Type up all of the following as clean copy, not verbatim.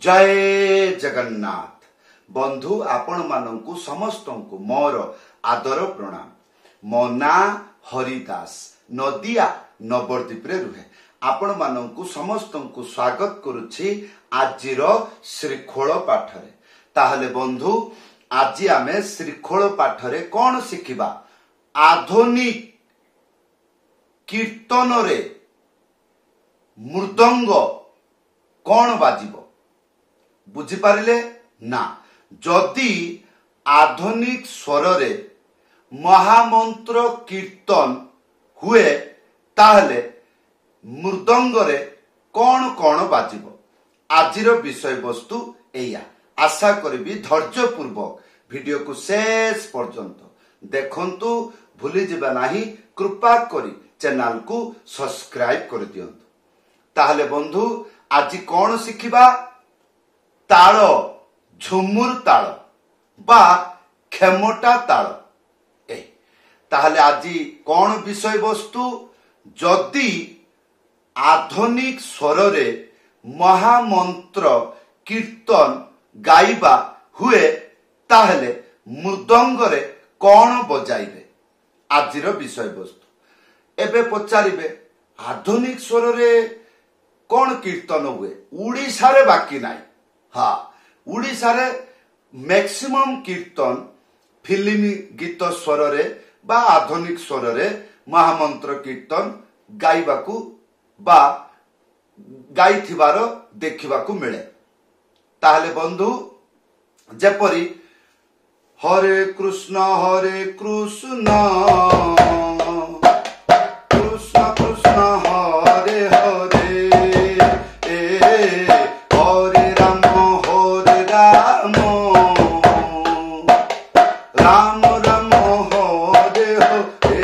जय जगन्नाथ बंधु आपण मानंकु समस्तंकु मोर आदर प्रणाम। मो ना हरिदास नदिया नवद्वीप रे रुहे आपण मानंकु समस्तंकु स्वागत करुछि आजिर श्रीखोल पाठरे। ताहले बंधु आज आमे श्रीखोल पाठरे कौन शिखिबा? आधुनिक कीर्तन रे मृदंग कौन बाजिबो बुझी पारिले ना? जदि आधुनिक स्वर रे महामंत्र कीर्तन हुए ताहले मृदंग रे कौन कौन बाजिबो? आजिर विषय वस्तु एया। आशा करी धैर्य पूर्वक वीडियो को शेष पर्यंत देखंतु, भूली जिबा नाही। कृपा करी चैनल को सब्सक्राइब कर दियंतु। ताहले बंधु आज कौन शिखिबा? ताल, झुमुर ताल बा खेमटा ताल। ताहले आज कौन विषय वस्तु? जदि आधुनिक स्वर रे महामंत्र कीर्तन गाइबा हुए ताहले मृदंग रे कौन बजाइबे? आजिर विषय वस्तु। एबे पचारिबे आधुनिक स्वर रे कौन कीर्तन हुए? उड़ीसा रे बाकी नाही। हाँ, उड़ीसा रे मैक्सिमम कीर्तन फिल्म गीत स्वर रे बा आधुनिक स्वर रे महामंत्र कीर्तन गाइबाकू बा गाइथिबार देखिबाकू मिले। ताहले बंधु जेपरी हरे कृष्ण कृष्ण कृष्ण हरे हरे, हरे राम राम राम हरे हरे।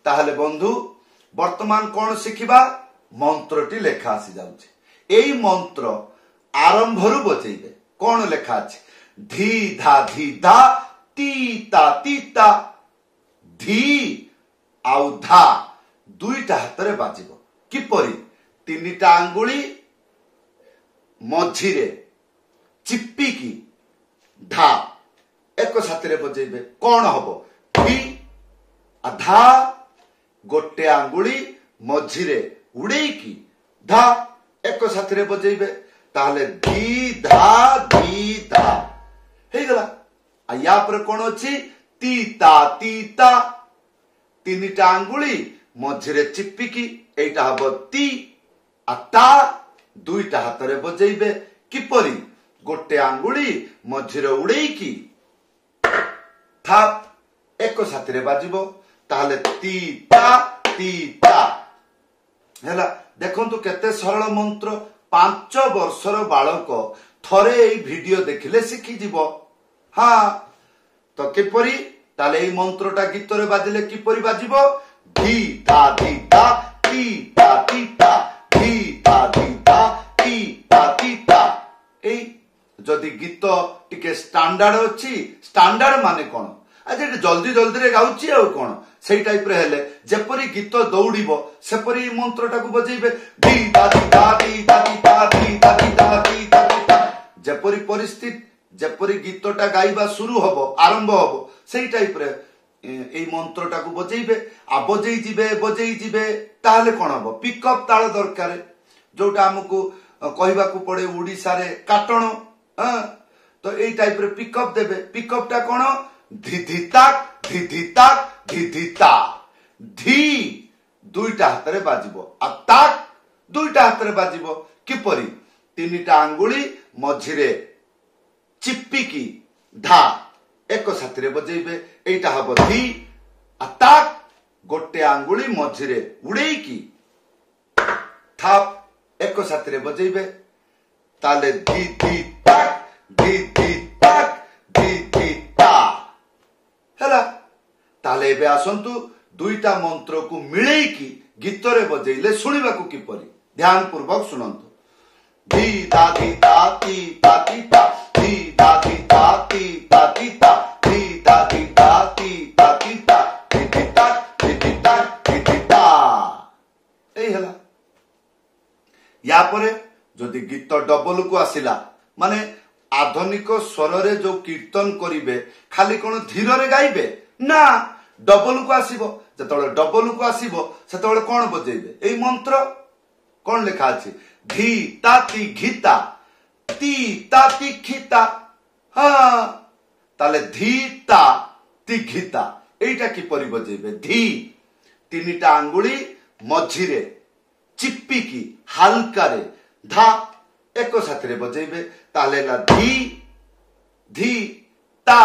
ताहले बंधु वर्तमान कौन शिखिबा? मंत्रटी लेखा आसी जाउछि। एई मंत्र आरंभ रु बचैबे। कौन लेखा अछि? धी धा तीता तीता। धी आउ धा दुईटा हाथ रे बाजिबो। किपरि? तीनिटा आंगुली मझिरे चिप्पिकी धा एक साथरे बजेइबे। कौन हबो? धी आधा गोटे आंगुली मझिरे उड़ेकी धा एक साथरे बजेइबे। ताहले धी धा हे गला। आ या पर कोन अछि? तीता तीता। तीनिटा आंगुली मझिरे चिप्पिकी एटा हबो ती। आ ता दुईटा हाथ रे बजेइबे। किपरि? गोटे आंगुली मझिरे उड़ेकी था एक साथरे बाजिबो। ताहले तीता तीता हैला। देखंतु केते सरल मंत्र। 5 वर्षर बालक थरे एई वीडियो देखिले शिखि जीवो। हाँ, तो किपरि? ताले एई मंत्रटा गीत रे बाजिले किपरि बाजिबो? धी धा तीता तीता धी धा तीता तीता। एई जदि गीत टिके स्टैंडर्ड अछि, स्टैंडर्ड माने कोन? आज जल्दी जल्दी रे गाउची आ कोन सेई टाइप रे हेले जेपरि गीत दौड़िबो सेपरि मंत्रटा को बजेइबे। धी धा तीता जेपरि परिस्थिति जेपरि गीतटा गाइबा शुरू हबो आरंभ हबो सेई टाइप रे एई मंत्रटा को बजेइबे। आ बजेई जिबे ताहले कोन हबो? पिकअप ताल दरकार, जोटा हमकु कहिबा को पड़े उड़ीसा रे काटण। तो एई टाइप रे पिकअप देबे। पिकअपटा कोन? धिधिता। धी दुईटा हाथ रे बाजिबो। आ ताक दुईटा हाथ रे बाजिबो। किपरि? तीनिटा आंगुली मझिरे चिप्पिकी धा एक साथरे बजेइबे। एटा हबो धी। आ ताक गोटे आंगुली मझिरे उड़ेकी थाप एक साथरे बजेइबे। ताले धी ता हैला। ताले एबे आसंतु दुईटा मंत्र को मिलेकी गीत रे बजेइले सुनिबा को किपरि? ध्यान पूर्वक सुनंतु। धी धा तीता तीता धी धा तीता तीता धी धा तीता तीता धिधिता। बजेई हला। या परे जदि गीत डबल को आसिला माने आधुनिक स्वर रे जो कीर्तन करिवे खाली कोन धीर रे गाइबे ना, डबल को आसीबो। जतबेले डबल को आसीबो सेतबेले कोन बजेइबे? एई मंत्र कोन लिखा अछि? धी ताती घिता ती ताती खिता। हाँ ताले धी ता ती घिता एइटा कि परि बजेइबे? धी तीनिटा आंगुली मझिरे चिप्पिकी हल्का रे धा एक साथरे बजेइबे ताले ला धी धी ता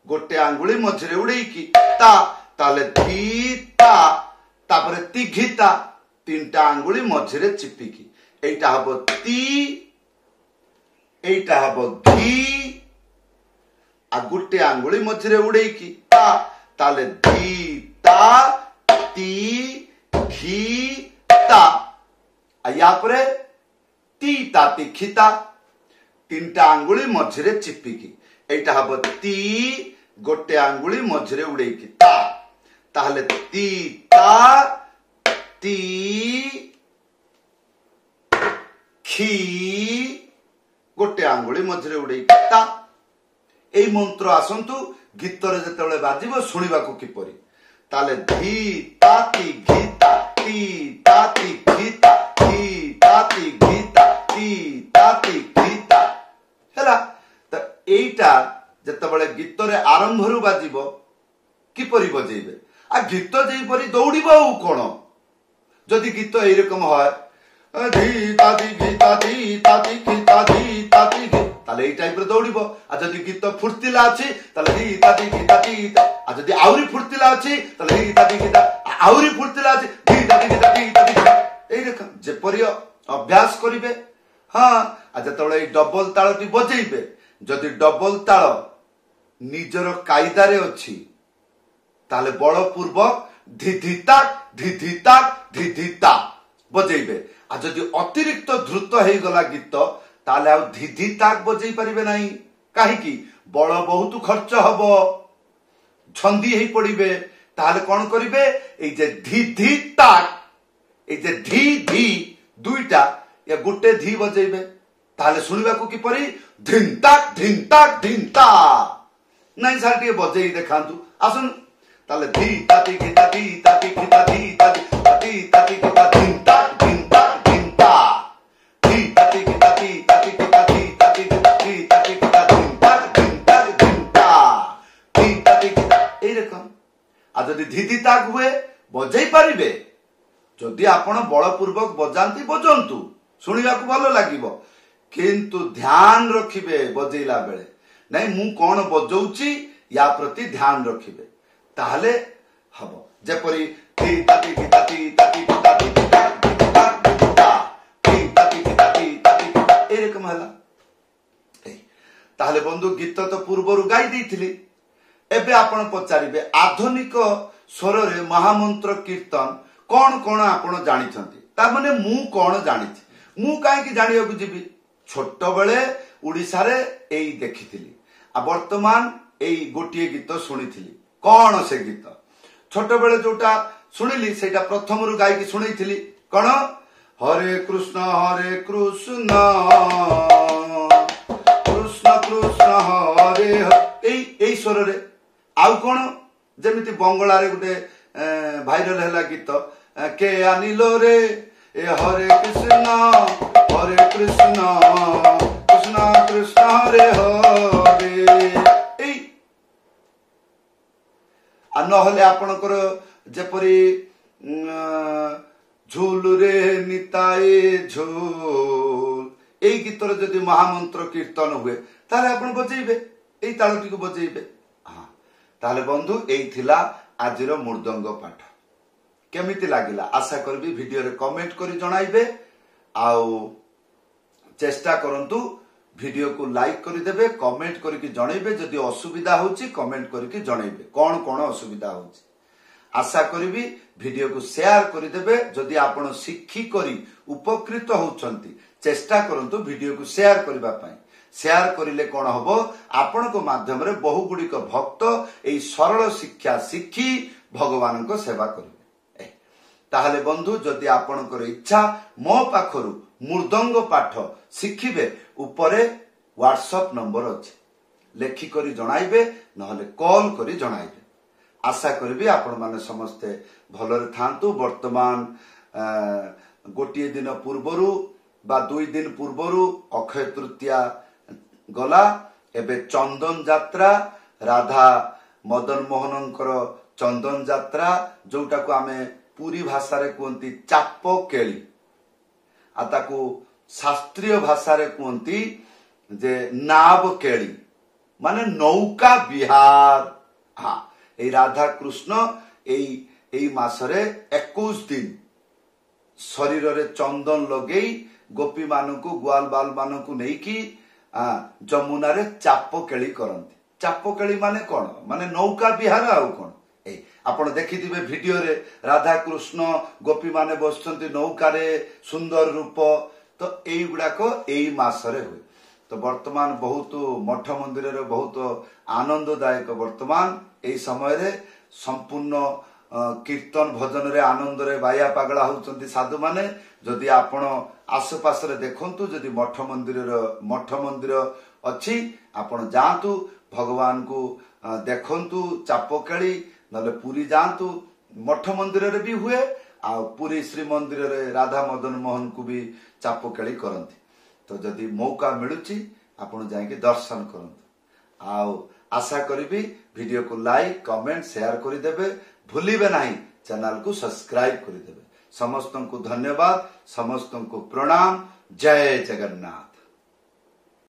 गोटे आंगुली मझिरे उड़ेइकी ता ताले धी ता तापरे ती घिता तीनटा आंगुली मझिरे चिप्पिकी एइटा हबो ती एइटा हबो घी आ गोटे आंगुली मझिरे उड़ेइकी ता ताले धी ता ती घी ता या परे ती ताती खिता तीनटा आंगुली मझिरे चिप्पिकी एइटा हबो ती गोटे आंगुली मझिरे उड़ेइकी ता ताहले ती ता ती खी गोटे आंगुली मझिरे उड़ेइकी ता। एई मंत्र आसंतु गीत रे जेतेबेले बाजिबो सुनिबाकू किपरि? ताले धी ताती घिता ती ताती घिता धी ताती घिता ती ताती घिता हैला। त एइटा जेतेबेले गीत रे आरंभ रु बाजिबो किपरि बजेइबे? आ गीत जेई परि दौड़िबो आ कोन? जदि गीत एई रकम होय धी ताती घिता धी ताती घिता धी ताती ताले एई टाइप रे दौड़िबो। आ जदि गीत फुर्तिला अछि ताले धी ताती घिता धी आ जदि आउरी फुर्तिला अछि ताले धी ताती घिता आउरी फुर्तिला अछि धी ताती घिता धी ताती एई रकम जेपरि अभ्यास करिवे। हाँ आ जेतेबेले एई डबल ताळटी बजेइबे जदि डबल ताळ निजर कायदा रे अछि ताले बलपूर्वक धिधिता धिधिता धिधिता बजेइबे। आ जदि अतिरिक्त द्रुत हेई गला गीत ताले आ धिधिता बजेई परिबे नाही। काहे कि बल बहुत खर्च हबो, छंदी हेई पड़िबे। ताले कोन करिवे? एई जे धिधिता एई जे धी धी दुईटा या गुटे धी बजेइबे ताले सुनिबाकू किपरि? धिंता धिंता धिंता नहीं सार टिके बजेई देखांतु आसुन। ताले धी ताती घिता धी ताती घिता धी ताती ताती ताती घिता धिंता धिंता धिंता धी ताती घिता धी ताती घिता धी ताती धी ताती घिता धिंता धिंता धिंता धी ताती घिता एई रकम। आ जदि धी ताक हुए बजेई पारिबे। जदि आपण बलपूर्वक बजांती बजंतु सुनिबाकू भलो लागिबो, किंतु ध्यान रखिबे बजेइला बेले नहीं मु कोन बजौची या प्रति ध्यान रखिबे ताहले हबो। जेपरि धी ताती घिता धी ताती घिता धी घिता घिता धी ताती घिता धी ताती घिता एई रकम हला। ताहले बंधु गीत तो पूर्वरु गाई देइथिली। एबे आपण पचारिबे आधुनिक स्वर रे महामंत्र कीर्तन कोन कोन आपण जानिछंती? ता माने मु कोन जानिछि? मु काहे कि जानिया को जिबी? छोट बेले उड़ीसा रे एई देखिथिली आ वर्तमान एई गोटिए गीत सुनिथिली। कोन से गीत? छोट बेले जोटा सुनिली सेटा प्रथम रु गाई कि सुनैथिली। कोन? हरे कृष्ण कृष्ण कृष्ण हरे एई स्वर रे। आउ कोन जेमिति बंगला रे गुटे भाइरल हैला गीत के आनिलो रे ए हरे कृष्ण कृष्ण कृष्ण हरे हरे एई आ नहले आपणकर जेपरि झूल रे निताए झूल एई गीतर जदि महामंत्र कीर्तन हुए ताले आपण बजेइबे एई ताळटी को बजेइबे। हां ताले बंधु एई थिला आजिर मृदंग पाठ। केमिति लागिला आशा करबी वीडियो रे कमेंट करी जणाइबे। आउ चेष्टा करंतु वीडियो को लाइक करी देबे, कमेंट करके जणाइबे। जदि असुविधा होची कमेंट करके जणाइबे कोन कोन असुविधा होची। आशा करबी वीडियो को शेयर करी देबे। जदि आपण शिखी करी उपकृत होचंती चेष्टा करंतु वीडियो को शेयर करबा पई। शेयर करिले कोन हबो आपण को माध्यम रे बहु गुडी को भक्त एई सरल शिक्षा शिखी भगवान को सेवा करिवे। ताहले बंधु जदि आपणकर इच्छा मो पाखरु मृदंग पाठ शिखिबे उपरे व्हाट्सएप नंबर अच्छे लेखि करी जणाइबे नहले कॉल करी जणाइबे। आशा करी आपण माने समस्ते भलरे थांतु। वर्तमान गोटे दिन पूर्वरु बा 2 दिन पूर्वरु अक्षय तृतीया गला एबे चंदन यात्रा राधा मदन मोहनंकर चंदन यात्रा जोटा को आमे पूरी भाषा रे कहती चाप केली आताकू शास्त्रीय भाषा रे कहती जे नाव केली माने नौका विहार। हाँ ए राधा कृष्ण एई मासरे 21 दिन शरीर रे चंदन लगेई गोपी मानकू ग्वाल बाल मानकू नहीं की जमुना रे चाप केली करंती। चाप केली माने कौन माने नौका विहार आउ कौन आपण देखिथिबे वीडियो रे राधा कृष्ण गोपी माने बसचंती नौका रे सुंदर रूप। तो एई गुडाक एई मासरे हुए। तो वर्तमान बहुत मठ मंदिर रे बहुत आनंददायक वर्तमान एई समय रे संपूर्ण कीर्तन भजन रे आनंद रे बाया पागला होचंती साधु माने। जदि आपण आसपास रे देखंतु जदि मठ मंदिर अछि आपण जांतु भगवान को देखंतु चापकेली नले पुरी जांतु मठ मंदिर रे भी हुए आ पुरी श्री मंदिर रे राधा मदन मोहन को भी चापकेली करंती। तो जदि मौका मिलुची आपण जाके दर्शन करंतु। आउ आशा करिबी वीडियो को लाइक कमेंट शेयर करि देबे भूलिबे नहीं चैनल को सब्सक्राइब करि देबे। समस्त को धन्यवाद समस्त को प्रणाम। जय जगन्नाथ।